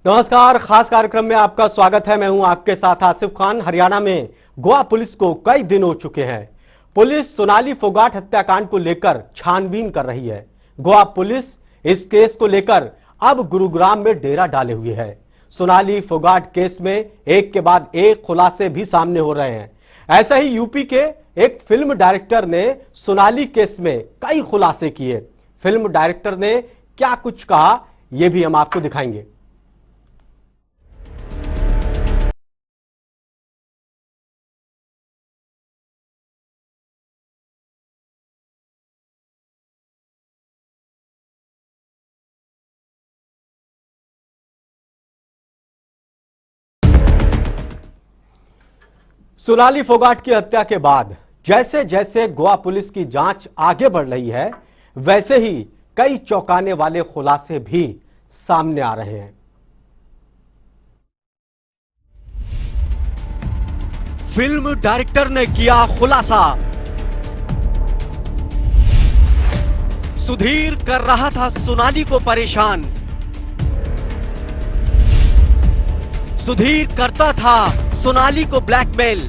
नमस्कार, खास कार्यक्रम में आपका स्वागत है। मैं हूं आपके साथ आसिफ खान। हरियाणा में गोवा पुलिस को कई दिन हो चुके हैं। पुलिस सोनाली फोगाट हत्याकांड को लेकर छानबीन कर रही है। गोवा पुलिस इस केस को लेकर अब गुरुग्राम में डेरा डाले हुए है। सोनाली फोगाट केस में एक के बाद एक खुलासे भी सामने हो रहे हैं। ऐसा ही यूपी के एक फिल्म डायरेक्टर ने सोनाली केस में कई खुलासे किए। फिल्म डायरेक्टर ने क्या कुछ कहा, यह भी हम आपको दिखाएंगे। सोनाली फोगाट की हत्या के बाद जैसे जैसे गोवा पुलिस की जांच आगे बढ़ रही है, वैसे ही कई चौंकाने वाले खुलासे भी सामने आ रहे हैं। फिल्म डायरेक्टर ने किया खुलासा। सुधीर कर रहा था सोनाली को परेशान। सुधीर करता था सोनाली को ब्लैकमेल।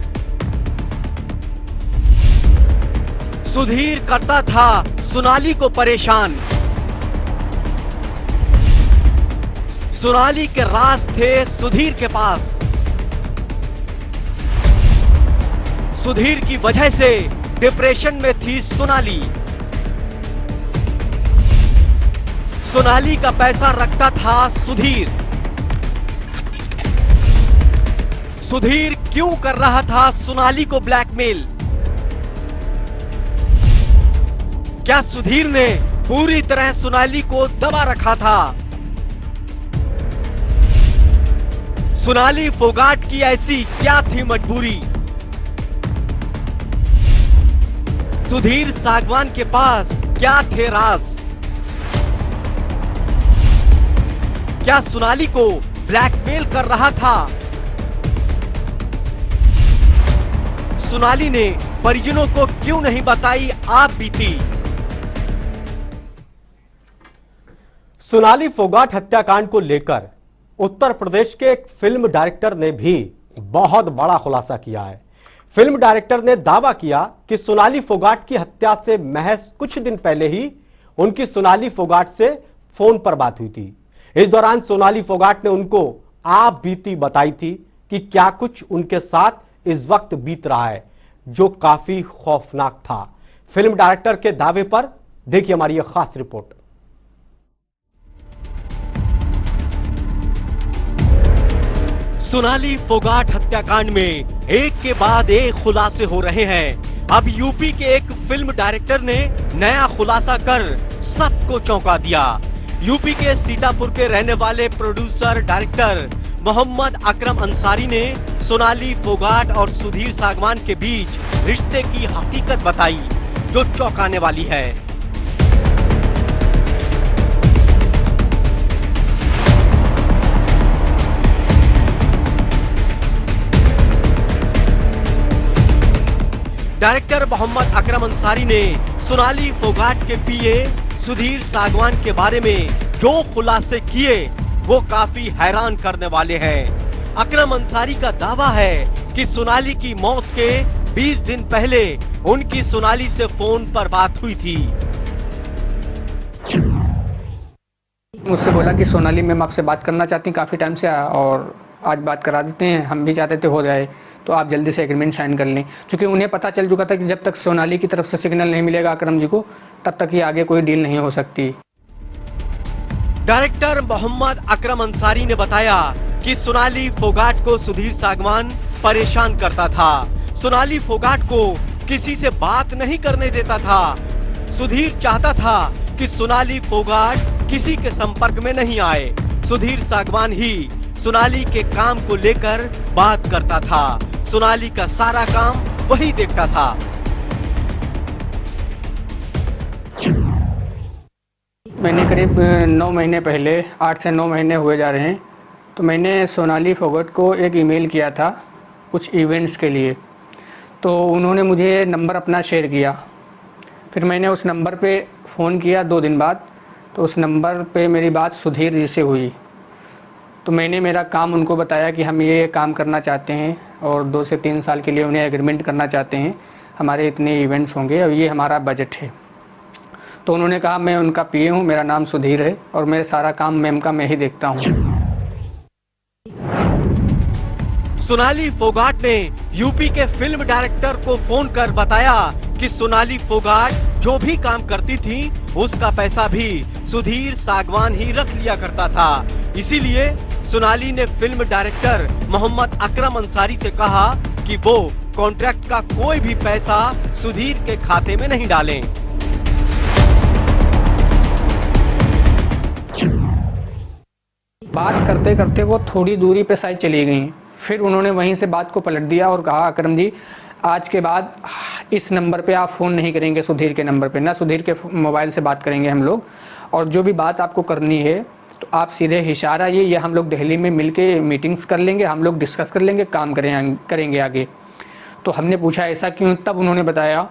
सुधीर करता था सोनाली को परेशान। सोनाली के राज थे सुधीर के पास। सुधीर की वजह से डिप्रेशन में थी सोनाली। सोनाली का पैसा रखता था सुधीर। सुधीर क्यों कर रहा था सोनाली को ब्लैकमेल? क्या सुधीर ने पूरी तरह सोनाली को दबा रखा था? सोनाली फोगाट की ऐसी क्या थी मजबूरी? सुधीर सागवान के पास क्या थे राज? क्या सोनाली को ब्लैकमेल कर रहा था? सोनाली ने परिजनों को क्यों नहीं बताई आप बीती? सोनाली फोगाट हत्याकांड को लेकर उत्तर प्रदेश के एक फिल्म डायरेक्टर ने भी बहुत बड़ा खुलासा किया है। फिल्म डायरेक्टर ने दावा किया कि सोनाली फोगाट की हत्या से महज कुछ दिन पहले ही उनकी सोनाली फोगाट से फोन पर बात हुई थी। इस दौरान सोनाली फोगाट ने उनको आप बीती बताई थी कि क्या कुछ उनके साथ इस वक्त बीत रहा है, जो काफी खौफनाक था। फिल्म डायरेक्टर के दावे पर देखिए हमारी यह खास रिपोर्ट। सोनाली फोगाट हत्याकांड में एक के बाद एक खुलासे हो रहे हैं। अब यूपी के एक फिल्म डायरेक्टर ने नया खुलासा कर सबको चौंका दिया। यूपी के सीतापुर के रहने वाले प्रोड्यूसर डायरेक्टर मोहम्मद अकरम अंसारी ने सोनाली फोगाट और सुधीर सागवान के बीच रिश्ते की हकीकत बताई, जो चौंकाने वाली है। डायरेक्टर मोहम्मद अकरम अंसारी ने सोनाली फोगाट के पीए सुधीर सागवान के बारे में जो खुलासे किए वो काफी हैरान करने वाले हैं। अकरम अंसारी का दावा है कि सोनाली की मौत के 20 दिन पहले उनकी सोनाली से फोन पर बात हुई थी। मुझसे बोला कि सोनाली मैम आपसे बात करना चाहती हैं काफ़ी टाइम से, और आज बात करा देते हैं। हम भी चाहते थे हो जाए, तो आप जल्दी से एग्रीमेंट साइन कर लें, क्योंकि उन्हें पता चल चुका था कि जब तक सोनाली की तरफ से सिग्नल नहीं मिलेगा अकरम जी को, तब तक ये आगे कोई डील नहीं हो सकती। डायरेक्टर मोहम्मद अकरम अंसारी ने बताया कि सोनाली फोगाट को सुधीर सागवान परेशान करता था। सोनाली फोगाट को किसी से बात नहीं करने देता था। सुधीर चाहता था कि सोनाली फोगाट किसी के संपर्क में नहीं आए। सुधीर सागवान ही सोनाली के काम को लेकर बात करता था। सोनाली का सारा काम वही देखता था। मैंने करीब 9 महीने पहले, 8 से 9 महीने हुए जा रहे हैं, तो मैंने सोनाली फोगाट को एक ईमेल किया था कुछ इवेंट्स के लिए। तो उन्होंने मुझे नंबर अपना शेयर किया। फिर मैंने उस नंबर पे फ़ोन किया 2 दिन बाद, तो उस नंबर पे मेरी बात सुधीर जी से हुई। तो मैंने मेरा काम उनको बताया कि हम ये काम करना चाहते हैं और 2 से 3 साल के लिए उन्हें एग्रीमेंट करना चाहते हैं, हमारे इतने इवेंट्स होंगे और ये हमारा बजट है। तो उन्होंने कहा मैं उनका पीए हूँ, मेरा नाम सुधीर है और मेरा सारा काम मैम का मैं ही देखता हूँ। सोनाली फोगाट ने यूपी के फिल्म डायरेक्टर को फोन कर बताया कि सोनाली फोगाट जो भी काम करती थी उसका पैसा भी सुधीर सागवान ही रख लिया करता था। इसीलिए सोनाली ने फिल्म डायरेक्टर मोहम्मद अकरम अंसारी से कहा कि वो कॉन्ट्रैक्ट का कोई भी पैसा सुधीर के खाते में नहीं डालें। बात करते करते वो थोड़ी दूरी पे शायद चली गई, फिर उन्होंने वहीं से बात को पलट दिया और कहा अकरम जी आज के बाद इस नंबर पे आप फ़ोन नहीं करेंगे, सुधीर के नंबर पे ना, सुधीर के मोबाइल से बात करेंगे हम लोग, और जो भी बात आपको करनी है तो आप सीधे हिसार आइए या हम लोग दिल्ली में मिल के मीटिंग्स कर लेंगे, हम लोग डिस्कस कर लेंगे, काम करेंगे आगे। तो हमने पूछा ऐसा क्यों, तब उन्होंने बताया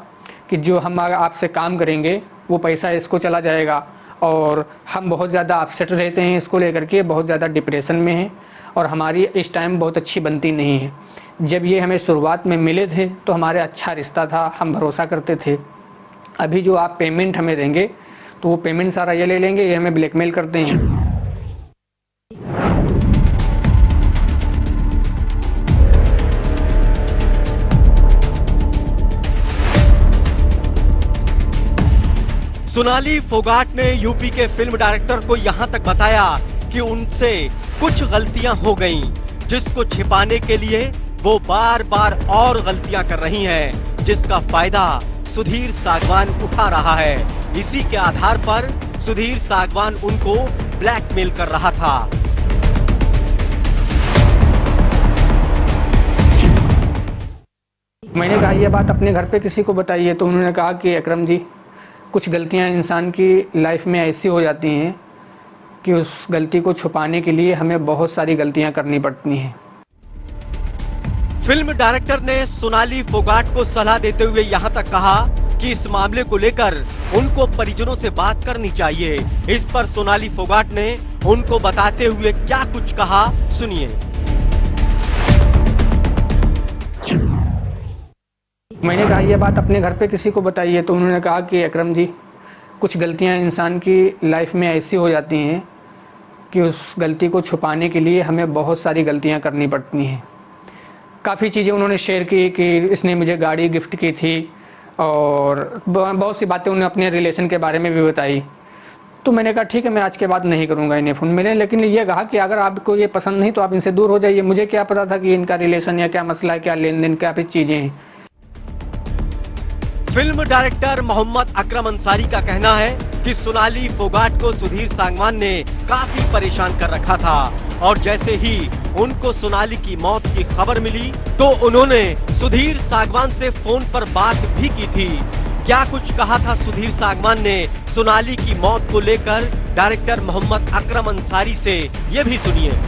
कि जो हम आपसे काम करेंगे वो पैसा इसको चला जाएगा और हम बहुत ज़्यादा अपसेट रहते हैं इसको लेकर के, बहुत ज़्यादा डिप्रेशन में हैं और हमारी इस टाइम बहुत अच्छी बनती नहीं है। जब ये हमें शुरुआत में मिले थे तो हमारे अच्छा रिश्ता था, हम भरोसा करते थे। अभी जो आप पेमेंट हमें देंगे तो वो पेमेंट सारा ये ले लेंगे, ये हमें ब्लैकमेल करते हैं। सोनाली फोगाट ने यूपी के फिल्म डायरेक्टर को यहां तक बताया कि उनसे कुछ गलतियां हो गईं, जिसको छिपाने के लिए वो बार बार और गलतियां कर रही हैं, जिसका फायदा सुधीर सागवान उठा रहा है। इसी के आधार पर सुधीर सागवान उनको ब्लैकमेल कर रहा था। मैंने कहा ये बात अपने घर पे किसी को बताइए, तो उन्होंने कहा कि अकरम जी कुछ गलतियां इंसान की लाइफ में ऐसी हो जाती हैं कि उस गलती को छुपाने के लिए हमें बहुत सारी गलतियां करनी पड़ती हैं। फिल्म डायरेक्टर ने सोनाली फोगाट को सलाह देते हुए यहां तक कहा कि इस मामले को लेकर उनको परिजनों से बात करनी चाहिए। इस पर सोनाली फोगाट ने उनको बताते हुए क्या कुछ कहा, सुनिए। मैंने कहा ये बात अपने घर पे किसी को बताइए, तो उन्होंने कहा कि अकरम जी कुछ गलतियां इंसान की लाइफ में ऐसी हो जाती हैं कि उस गलती को छुपाने के लिए हमें बहुत सारी गलतियां करनी पड़ती हैं। काफ़ी चीज़ें उन्होंने शेयर की कि इसने मुझे गाड़ी गिफ्ट की थी और बहुत सी बातें उन्होंने अपने रिलेशन के बारे में भी बताई। तो मैंने कहा ठीक है, मैं आज के बाद नहीं करूंगा इन्हें फ़ोन। मैंने लेकिन ये कहा कि अगर आपको ये पसंद नहीं तो आप इनसे दूर हो जाइए। मुझे क्या पता था कि इनका रिलेशन या क्या मसला है, क्या लेन देन, क्या भी चीज़ें हैं। फिल्म डायरेक्टर मोहम्मद अकरम अंसारी का कहना है कि सोनाली फोगाट को सुधीर सागवान ने काफी परेशान कर रखा था और जैसे ही उनको सोनाली की मौत की खबर मिली तो उन्होंने सुधीर सागवान से फोन पर बात भी की थी। क्या कुछ कहा था सुधीर सागवान ने सोनाली की मौत को लेकर डायरेक्टर मोहम्मद अकरम अंसारी से, ये भी सुनिए।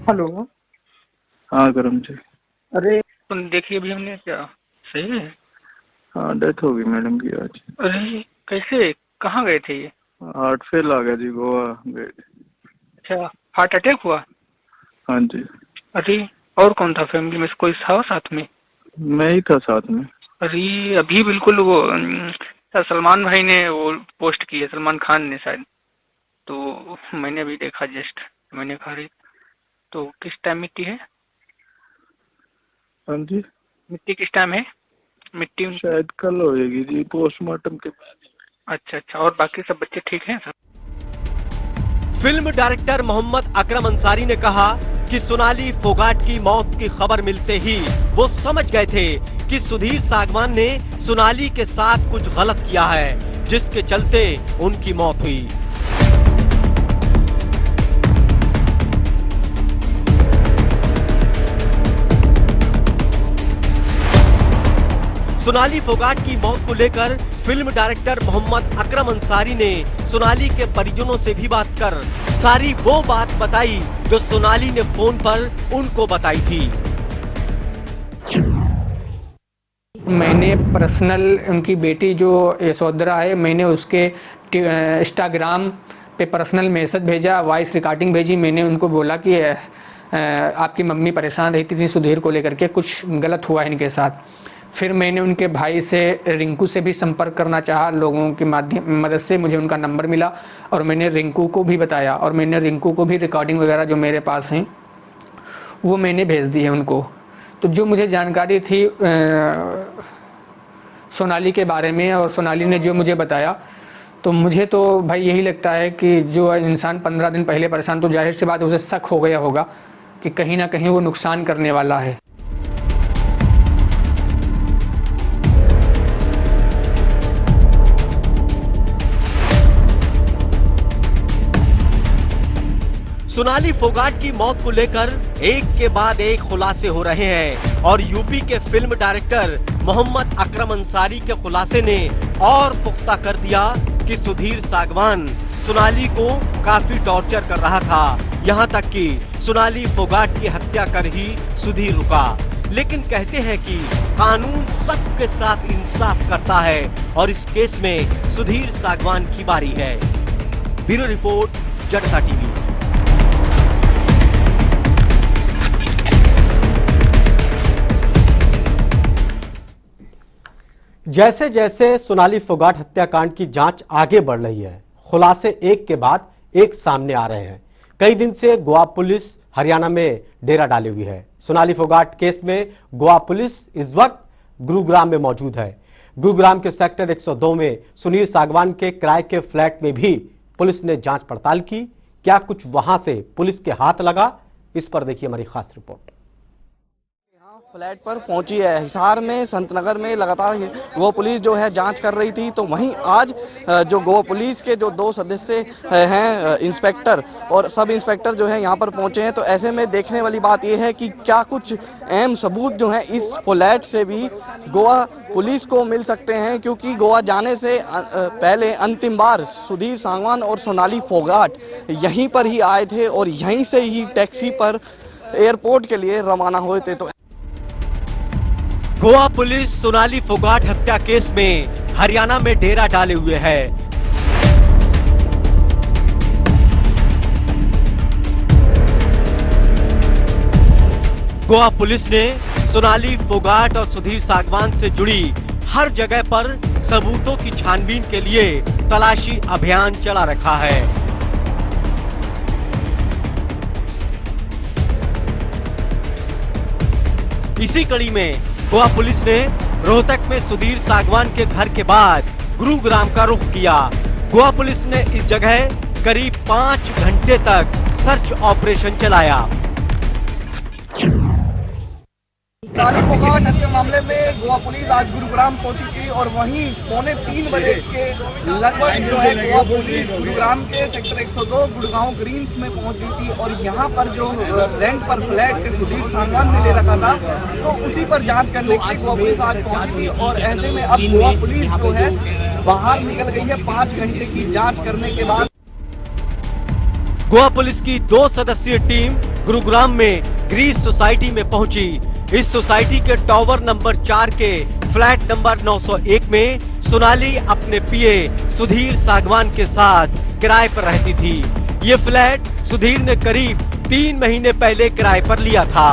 हेलो। हाँ करम जी। अरे देखिए अभी हमने क्या सही है। हाँ डेथ होगी मैडम की आज। अरे कैसे, कहाँ गए थे ये? हार्ट फेल आ गया जी, गोवा गए थे। अच्छा, हार्ट अटैक हुआ? हाँ जी। अरे और कौन था फैमिली में, कोई था साथ में? मैं ही था साथ में। अरे अभी बिल्कुल वो सलमान भाई ने वो पोस्ट की है, सलमान खान ने शायद, तो मैंने अभी देखा जस्ट। मैंने कहा अरे तो किस टाइम मिट्टी है? हाँ जी, मिट्टी किस टाइम है? मिट्टी शायद कल होएगी जी, पोस्टमार्टम के बाद। अच्छा अच्छा, और बाकी सब बच्चे ठीक हैं सब? फिल्म डायरेक्टर मोहम्मद अकरम अंसारी ने कहा कि सोनाली फोगाट की मौत की खबर मिलते ही वो समझ गए थे कि सुधीर सागवान ने सोनाली के साथ कुछ गलत किया है, जिसके चलते उनकी मौत हुई। सोनाली फोगाट की मौत को लेकर फिल्म डायरेक्टर मोहम्मद अकरम अंसारी ने सोनाली के परिजनों से भी बात कर सारी वो बात बताई जो सोनाली ने फोन पर उनको बताई थी। मैंने पर्सनल उनकी बेटी जो यशोधरा है, मैंने उसके इंस्टाग्राम पे पर्सनल मैसेज भेजा, वॉइस रिकॉर्डिंग भेजी। मैंने उनको बोला कि आपकी मम्मी परेशान रहती थी सुधीर को लेकर के, कुछ गलत हुआ है इनके साथ। फिर मैंने उनके भाई से, रिंकू से भी संपर्क करना चाहा, लोगों की मदद से मुझे उनका नंबर मिला और मैंने रिंकू को भी बताया, और मैंने रिंकू को भी रिकॉर्डिंग वगैरह जो मेरे पास हैं वो मैंने भेज दी है उनको। तो जो मुझे जानकारी थी सोनाली के बारे में, और सोनाली ने जो मुझे बताया, तो मुझे तो भाई यही लगता है कि जो इंसान 15 दिन पहले परेशान, तो जाहिर सी बात है उसे शक हो गया होगा कि कहीं ना कहीं वो नुकसान करने वाला है। सोनाली फोगाट की मौत को लेकर एक के बाद एक खुलासे हो रहे हैं और यूपी के फिल्म डायरेक्टर मोहम्मद अकरम अंसारी के खुलासे ने और पुख्ता कर दिया कि सुधीर सागवान सोनाली को काफी टॉर्चर कर रहा था। यहां तक कि सोनाली फोगाट की हत्या कर ही सुधीर रुका। लेकिन कहते हैं कि कानून सबके साथ इंसाफ करता है और इस केस में सुधीर सागवान की बारी है। ब्यूरो रिपोर्ट, जनता टीवी। जैसे जैसे सोनाली फोगाट हत्याकांड की जांच आगे बढ़ रही है, खुलासे एक के बाद एक सामने आ रहे हैं। कई दिन से गोवा पुलिस हरियाणा में डेरा डाली हुई है। सोनाली फोगाट केस में गोवा पुलिस इस वक्त गुरुग्राम में मौजूद है। गुरुग्राम के सेक्टर 102 में सुनील सागवान के किराए के फ्लैट में भी पुलिस ने जांच पड़ताल की। क्या कुछ वहां से पुलिस के हाथ लगा, इस पर देखिए हमारी खास रिपोर्ट। फ्लैट पर पहुंची है। हिसार में, संतनगर में लगातार गोवा पुलिस जो है जांच कर रही थी। तो वहीं आज जो गोवा पुलिस के जो 2 सदस्य हैं, इंस्पेक्टर और सब इंस्पेक्टर जो है यहाँ पर पहुंचे हैं। तो ऐसे में देखने वाली बात यह है कि क्या कुछ अहम सबूत जो हैं इस फ्लैट से भी गोवा पुलिस को मिल सकते हैं, क्योंकि गोवा जाने से पहले अंतिम बार सुधीर सागवान और सोनाली फोगाट यहीं पर ही आए थे और यहीं से ही टैक्सी पर एयरपोर्ट के लिए रवाना हुए थे। तो गोवा पुलिस सोनाली फोगाट हत्या केस में हरियाणा में डेरा डाले हुए है। गोवा पुलिस ने सोनाली फोगाट और सुधीर सागवान से जुड़ी हर जगह पर सबूतों की छानबीन के लिए तलाशी अभियान चला रखा है। इसी कड़ी में गोवा पुलिस ने रोहतक में सुधीर सागवान के घर के बाद गुरुग्राम का रुख किया। गोवा पुलिस ने इस जगह करीब 5 घंटे तक सर्च ऑपरेशन चलाया। सोनाली फोगाट हत्या मामले में गोवा पुलिस आज गुरुग्राम पहुंची थी और वहीं 2:45 बजे के लगभग जो है गोवा पुलिस गुरुग्राम के सेक्टर 102 गुड़गांव ग्रीन्स में पहुंच गई थी। और यहां पर जो रेंट पर फ्लैट सुधीर सागवान ने ले रखा था, तो उसी पर जांच करने के लिए गोवा पुलिस आज पहुंची थी। और ऐसे में अब गोवा पुलिस जो है बाहर निकल गई है 5 घंटे की जाँच करने के बाद। गोवा पुलिस की 2 सदस्यीय टीम गुरुग्राम में ग्रीस सोसाइटी में पहुंची। इस सोसाइटी के टावर नंबर 4 के फ्लैट नंबर 901 में सोनाली अपने पीए सुधीर सागवान के साथ किराए पर रहती थी। ये फ्लैट सुधीर ने करीब 3 महीने पहले किराए पर लिया था।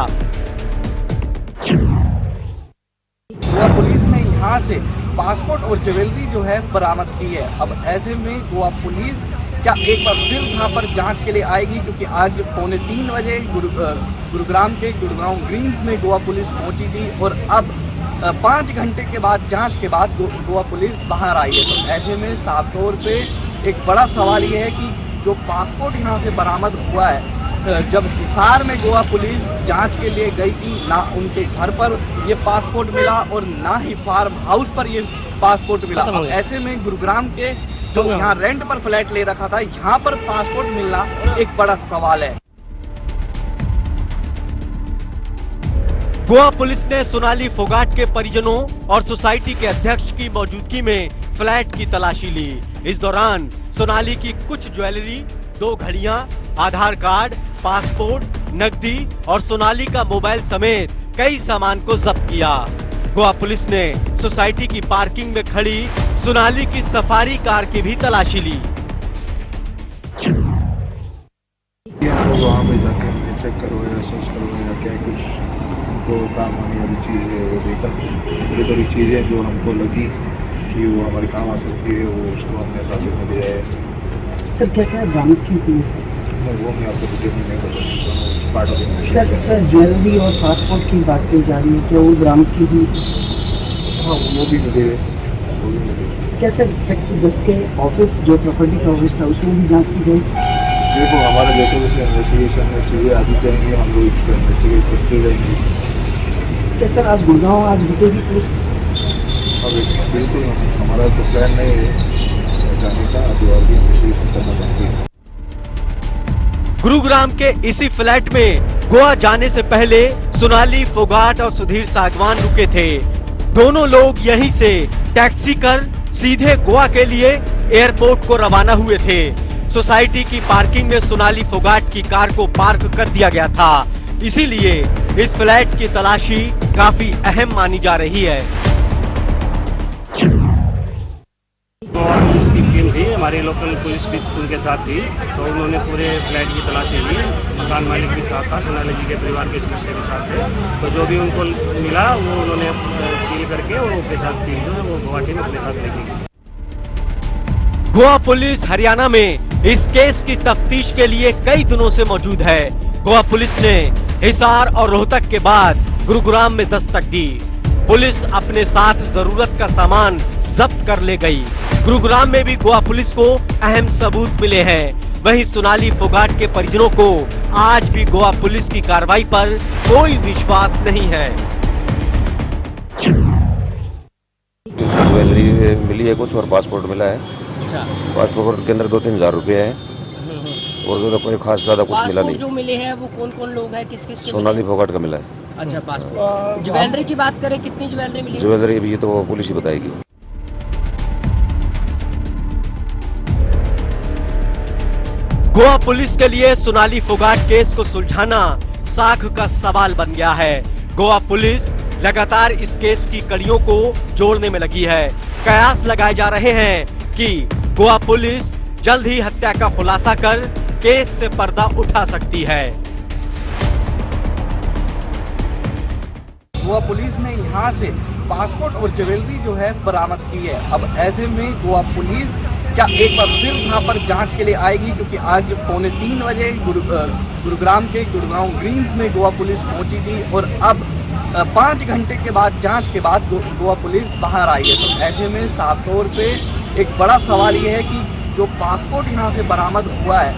गोवा पुलिस ने यहाँ से पासपोर्ट और ज्वेलरी जो है बरामद की है। अब ऐसे में गोवा पुलिस क्या एक बार फिर वहाँ पर जांच के लिए आएगी, क्योंकि आज 2:45 बजे गुरुग्राम के गुड़गांव ग्रीन्स में गोवा पुलिस पहुंची थी और अब 5 घंटे के बाद जांच के बाद गोवा पुलिस बाहर आई है। तो ऐसे में साफ तौर पे एक बड़ा सवाल ये है कि जो पासपोर्ट यहाँ से बरामद हुआ है, जब हिसार में गोवा पुलिस जांच के लिए गई थी, ना उनके घर पर ये पासपोर्ट मिला और ना ही फार्म हाउस पर ये पासपोर्ट मिला। अब ऐसे में गुरुग्राम के जो यहाँ रेंट पर फ्लैट ले रखा था, यहाँ पर पासपोर्ट मिलना एक बड़ा सवाल है। गोवा पुलिस ने सोनाली फोगाट के परिजनों और सोसाइटी के अध्यक्ष की मौजूदगी में फ्लैट की तलाशी ली। इस दौरान सोनाली की कुछ ज्वेलरी, 2 घड़ियां, आधार कार्ड, पासपोर्ट, नकदी और सोनाली का मोबाइल समेत कई सामान को जब्त किया। गोवा पुलिस ने सोसाइटी की पार्किंग में खड़ी सोनाली की सफारी कार की भी तलाशी ली। वहाँ पे जाके हमने चेक करवाया, सर्च करवाया, क्या कुछ हमको काम आने वाली चीज़ है वो देखा। थोड़ी थोड़ी चीज़ें जो हमको लगी कि वो हमारे काम आ सकती है, वो उसको हमने हिसाब से ले आए। सर क्या क्या बरामद की थी? वो मैं आपको डिटेल में नहीं बता सकता हूँ, पार्ट ऑफ सर ज्वेलरी और पासपोर्ट की बात की जा रही है, क्या वो बरामद की थी? हाँ वो भी मिले। क्या सर सेक्टर 10 के ऑफिस जो प्रॉपर्टी का ऑफिस था उसमें भी जांच की जाए? देखो हमारे जैसे जैसे इन्वेस्टिगेशन में चीज़ें आती जाएंगी हम लोग इसको इन्वेस्टिगेट करते जाएंगे। क्या सर आज गुड़गांव आज रुकेगी पुलिस? अब बिल्कुल हमारा तो प्लान नहीं है जाने का, अभी और भी इन्वेस्टिगेशन करना चाहते हैं। गुरुग्राम के इसी फ्लैट में गोवा जाने से पहले सोनाली फोगाट और सुधीर सागवान रुके थे। दोनों लोग यहीं से टैक्सी कर सीधे गोवा के लिए एयरपोर्ट को रवाना हुए थे। सोसाइटी की पार्किंग में सोनाली फोगाट की कार को पार्क कर दिया गया था, इसीलिए इस फ्लैट की तलाशी काफी अहम मानी जा रही है। गोवा पुलिस की टीम थी, हमारी लोकल पुलिस भी उनके साथ थी, तो उन्होंने पूरे फ्लैट की तलाशी ली। मकान मालिक भी साथ था, सोनाली जी के परिवार के सदस्य भी साथ थे, तो जो भी उनको मिला वो उन्होंने सील करके वो अपने साथ थी, जो वो गुवाहाटी में अपने साथ लेके। गोवा पुलिस हरियाणा में इस केस की तफ्तीश के लिए कई दिनों से मौजूद है। गोवा पुलिस ने हिसार और रोहतक के बाद गुरुग्राम में दस्तक दी। पुलिस अपने साथ जरूरत का सामान जब्त कर ले गई। गुरुग्राम में भी गोवा पुलिस को अहम सबूत मिले हैं। वहीं सोनाली फोगाट के परिजनों को आज भी गोवा पुलिस की कार्रवाई पर कोई विश्वास नहीं है। ज्वेलरी मिली है कुछ और पासपोर्ट मिला है। पासपोर्ट के अंदर 2-3 हज़ार रुपये है और जो कोई खास ज्यादा कुछ मिला नहीं। जो मिले हैं वो कौन कौन लोग हैं, किस किस के सोनाली फोगाट का मिला है। अच्छा पासपोर्ट। ज्वेलरी की बात करें, कितनी ज्वेलरी मिली? ज्वेलरी अभी ये तो पुलिस ही बताएगी। गोवा पुलिस के लिए सोनाली फोगाट केस को सुलझाना साख का सवाल बन गया है। गोवा पुलिस लगातार इस केस की कड़ियों को जोड़ने में लगी है। कयास लगाए जा रहे हैं कि गोवा पुलिस जल्द ही हत्या का खुलासा कर केस से पर्दा उठा सकती है। गोवा पुलिस ने यहाँ से पासपोर्ट और ज्वेलरी जो है बरामद की है। अब ऐसे में गोवा पुलिस क्या एक बार फिर यहाँ पर जांच के लिए आएगी, क्योंकि आज 2:45 बजे गुरुग्राम के गुड़गांव ग्रीन्स में गोवा पुलिस पहुंची थी और अब 5 घंटे के बाद जांच के बाद गोवा पुलिस बाहर आई है। तो ऐसे में साफ तौर पे एक बड़ा सवाल ये है कि जो पासपोर्ट यहाँ से बरामद हुआ है,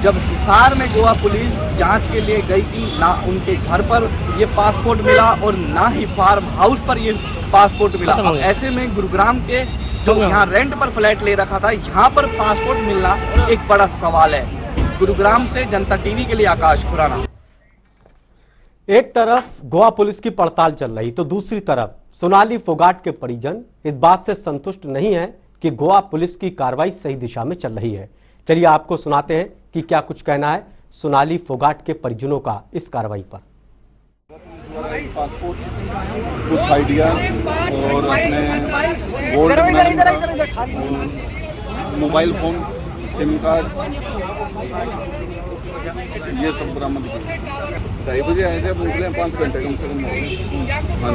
जब हिसार में गोवा पुलिस जांच के लिए गई थी, ना उनके घर पर ये पासपोर्ट मिला और ना ही फार्म हाउस पर ये पासपोर्ट मिला। अब ऐसे में गुरुग्राम के जो यहाँ रेंट पर फ्लैट ले रखा था, यहाँ पर पासपोर्ट मिलना एक बड़ा सवाल है। गुरुग्राम से जनता टीवी के लिए आकाश खुराना। एक तरफ गोवा पुलिस की पड़ताल चल रही तो दूसरी तरफ सोनाली फोगाट के परिजन इस बात से संतुष्ट नहीं है कि गोवा पुलिस की कार्रवाई सही दिशा में चल रही है। चलिए आपको सुनाते हैं कि क्या कुछ कहना है सोनाली फोगाट के परिजनों का इस कार्रवाई पर। पासपोर्ट, कुछ आइडिया और अपने gold mobile phone, SIM card, ये सब बरामद किया। 2:30 बजे आए थे, अब निकले 5 घंटे कम से कम हो गए। हाँ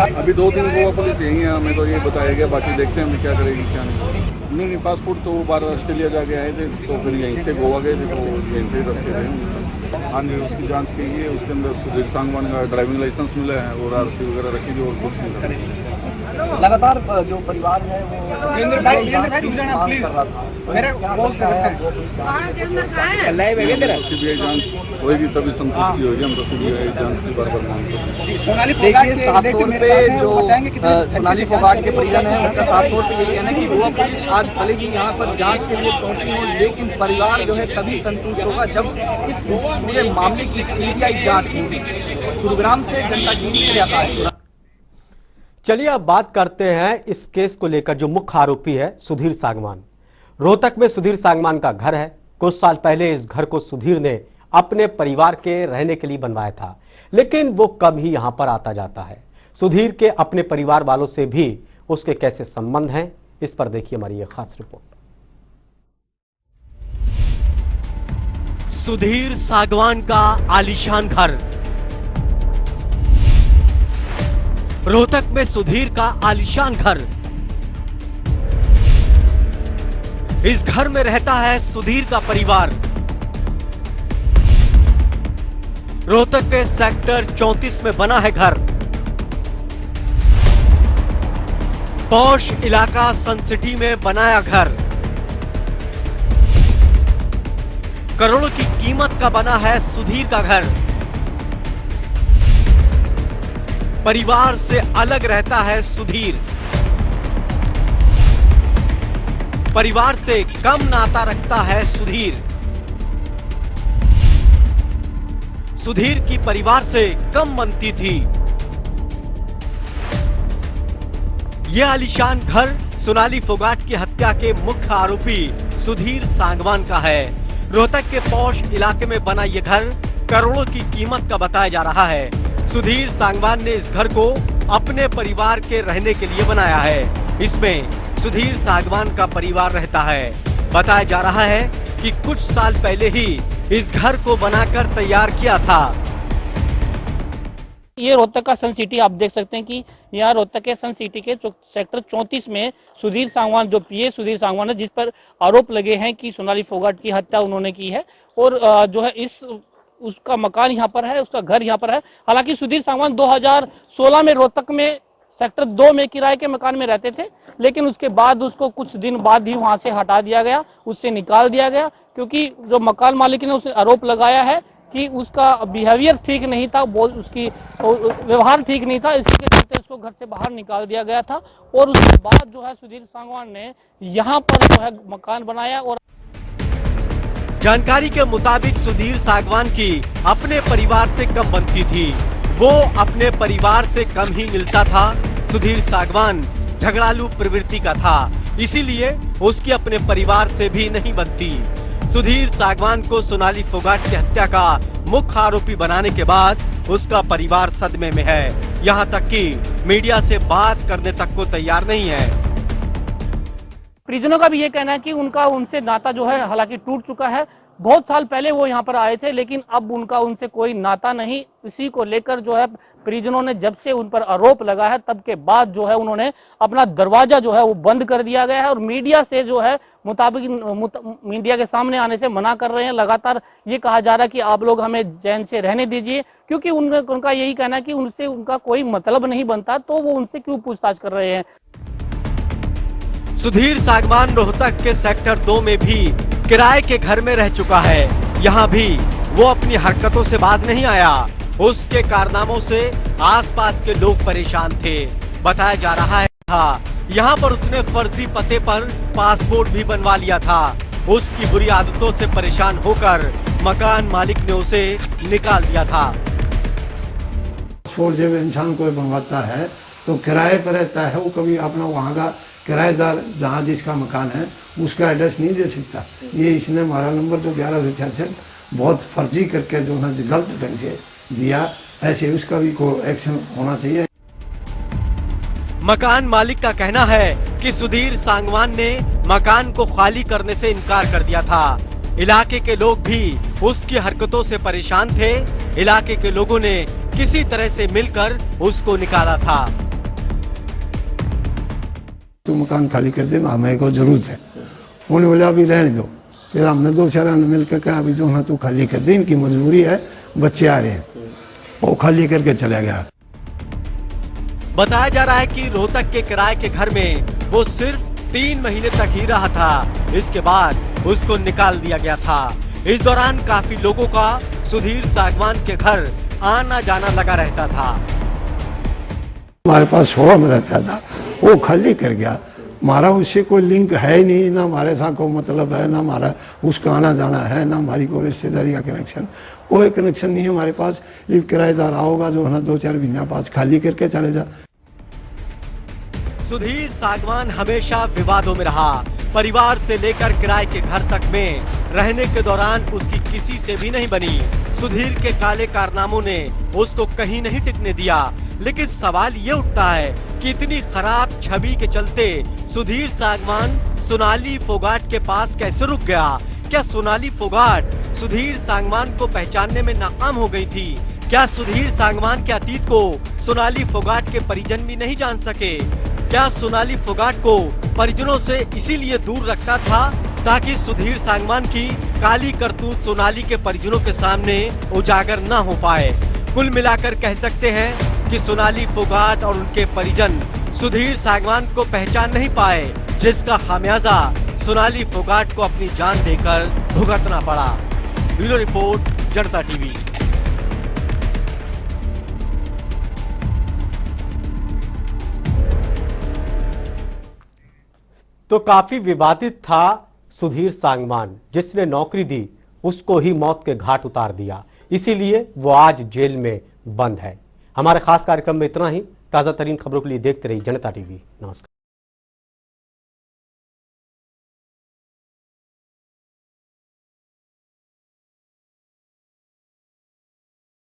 जी, अभी 2 दिन गोवा पुलिस यही है, हमें तो ये बताया गया, बाकी देखते हैं हमें क्या करेगी क्या नहीं। पासपोर्ट तो वो बार ऑस्ट्रेलिया जाके आए थे, तो फिर यहीं से गोवा गए थे, तो यहीं पे रखे थे। हाँ जी, उसकी जांच की है, उसके अंदर सुधीर सांगवान का ड्राइविंग लाइसेंस मिला है और आरसी वगैरह रखी थी और कुछ नहीं। लगातार जो परिवार है वो सीबीआई जांच होगी तभी संतुष्टि होगी। हम तो सीबीआई जांच की बार मांगते हैं। सोनाली फोगाट के साथ तौर पे जो सोनाली फोगाट के परिजन है, उनका साफ तौर पे यही कहना है कि गोवा पुलिस आज भले ही यहाँ पर जांच के लिए पहुंची हो, लेकिन परिवार जो है तभी संतुष्ट होगा जब इस पूरे मामले की सीबीआई जांच होगी। गुरुग्राम से जनता टीवी के लिए आकाश। चलिए अब बात करते हैं इस केस को लेकर जो मुख्य आरोपी है सुधीर सांगवान। रोहतक में सुधीर सांगवान का घर है। कुछ साल पहले इस घर को सुधीर ने अपने परिवार के रहने के लिए बनवाया था, लेकिन वो कम ही यहां पर आता जाता है। सुधीर के अपने परिवार वालों से भी उसके कैसे संबंध हैं, इस पर देखिए हमारी यह खास रिपोर्ट। सुधीर सागवान का आलीशान घर। रोहतक में सुधीर का आलीशान घर। इस घर में रहता है सुधीर का परिवार। रोहतक के सेक्टर 34 में बना है घर। पॉश इलाका सन सिटी में बनाया घर। करोड़ों की कीमत का बना है सुधीर का घर। परिवार से अलग रहता है सुधीर। परिवार से कम नाता रखता है सुधीर। सुधीर की परिवार से कम बनती थी। यह आलीशान घर सोनाली फोगाट की हत्या के मुख्य आरोपी सुधीर सांगवान का है। रोहतक के पॉश इलाके में बना यह घर करोड़ों की कीमत का बताया जा रहा है। सुधीर सांगवान ने इस घर को अपने परिवार के रहने के लिए बनाया है। इसमें सुधीर सांगवान का परिवार रहता है। बताया जा रहा है कि कुछ साल पहले ही इस घर को बनाकर तैयार किया था। ये रोहतक का सन सिटी, आप देख सकते हैं कि यहाँ रोहतक के सन सिटी के सेक्टर 34 में सुधीर सांगवान, जो पीए सुधीर सांगवान है, जिस पर आरोप लगे हैं कि सोनाली फोगाट की हत्या उन्होंने की है और जो है उसका मकान यहाँ पर है, उसका घर यहाँ पर है। हालांकि सुधीर सांगवान 2016 में रोहतक में सेक्टर 2 में किराए के मकान में रहते थे, लेकिन उसके बाद उसको कुछ दिन बाद ही वहाँ से हटा दिया गया, उससे निकाल दिया गया, क्योंकि जो मकान मालिक ने उसने आरोप लगाया है कि उसका बिहेवियर ठीक नहीं था, उसकी व्यवहार ठीक नहीं था, इसके चलते उसको घर से बाहर निकाल दिया गया था। और उसके बाद जो है सुधीर सांगवान ने यहाँ पर जो है मकान बनाया। और जानकारी के मुताबिक सुधीर सांगवान की अपने परिवार से कम बनती थी। वो अपने परिवार से कम ही मिलता था। सुधीर सांगवान झगड़ालू प्रवृत्ति का था, इसीलिए उसकी अपने परिवार से भी नहीं बनती। सुधीर सांगवान को सोनाली फोगाट की हत्या का मुख्य आरोपी बनाने के बाद उसका परिवार सदमे में है। यहाँ तक कि मीडिया से बात करने तक को तैयार नहीं है। परिजनों का भी ये कहना है कि उनका उनसे नाता जो है हालांकि टूट चुका है। बहुत साल पहले वो यहाँ पर आए थे, लेकिन अब उनका उनसे कोई नाता नहीं। इसी को लेकर जो है परिजनों ने जब से उन पर आरोप लगा है तब के बाद जो है उन्होंने अपना दरवाजा जो है वो बंद कर दिया गया है और मीडिया से जो है मीडिया के सामने आने से मना कर रहे हैं। लगातार ये कहा जा रहा है कि आप लोग हमें चैन से रहने दीजिए, क्योंकि उनका यही कहना है कि उनसे उनका कोई मतलब नहीं बनता, तो वो उनसे क्यों पूछताछ कर रहे हैं। सुधीर सांगवान रोहतक के सेक्टर 2 में भी किराए के घर में रह चुका है। यहाँ भी वो अपनी हरकतों से बाज नहीं आया। उसके कारनामों से आसपास के लोग परेशान थे। बताया जा रहा है यहाँ पर उसने फर्जी पते पर पासपोर्ट भी बनवा लिया था। उसकी बुरी आदतों से परेशान होकर मकान मालिक ने उसे निकाल दिया था। पासपोर्ट जब इंसान कोई बनवाता है तो किराए पर रहता है, वो कभी अपना वहाँ का किराएदार जहाँ जिसका मकान है उसका एड्रेस नहीं दे सकता। ये इसने हमारा नंबर जो 1166 बहुत फर्जी करके जो है गलत ढंग से दिया, ऐसे उसका भी कोई एक्शन होना चाहिए। मकान मालिक का कहना है कि सुधीर सांगवान ने मकान को खाली करने से इनकार कर दिया था। इलाके के लोग भी उसकी हरकतों से परेशान थे। इलाके के लोगों ने किसी तरह से मिलकर उसको निकाला था। तो मकान खाली कर दे, हमें को जरूरत है। उन्होंने बोला अभी रहने दो। फिर हमने 2 चार मिलकर कहा अभी जो है तू खाली कर दे, इनकी मजबूरी है, बच्चे आ रहे हैं। वो खाली करके चला गया। बताया जा रहा है कि रोहतक के किराए के घर में वो सिर्फ 3 महीने तक ही रहा था। इसके बाद उसको निकाल दिया गया था। इस दौरान काफी लोगों का सुधीर सांगवान के घर आना जाना लगा रहता था। हमारे पास 16 में रहता था, वो खाली कर गया। हमारा उससे कोई लिंक है ही नहीं, ना हमारे साथ कोई मतलब है, ना हमारा उसका आना जाना है, ना हमारी कोई रिश्तेदारी का कनेक्शन, कोई कनेक्शन नहीं है हमारे पास। ये किराएदार आओगा जो है ना 2-4 महीना पास खाली करके चले जा। सुधीर सांगवान हमेशा विवादों में रहा। परिवार से लेकर किराए के घर तक में रहने के दौरान उसकी किसी से भी नहीं बनी। सुधीर के काले कारनामों ने उसको कहीं नहीं टिकने दिया। लेकिन सवाल ये उठता है कि इतनी खराब छवि के चलते सुधीर सांगवान सोनाली फोगाट के पास कैसे रुक गया? क्या सोनाली फोगाट सुधीर सांगवान को पहचानने में नाकाम हो गई थी? क्या सुधीर सांगवान के अतीत को सोनाली फोगाट के परिजन भी नहीं जान सके? क्या सोनाली फोगाट को परिजनों से इसीलिए दूर रखता था ताकि सुधीर सांगवान की काली करतूत सोनाली के परिजनों के सामने उजागर न हो पाए? कुल मिलाकर कह सकते हैं कि सोनाली फोगाट और उनके परिजन सुधीर सांगवान को पहचान नहीं पाए, जिसका खामियाजा सोनाली फोगाट को अपनी जान देकर भुगतना पड़ा। ब्यूरो रिपोर्ट, जनता टीवी। तो काफी विवादित था सुधीर सांगवान, जिसने नौकरी दी उसको ही मौत के घाट उतार दिया, इसीलिए वो आज जेल में बंद है। हमारे खास कार्यक्रम में इतना ही। ताजा तरीन खबरों के लिए देखते रहिए जनता टीवी। नमस्कार।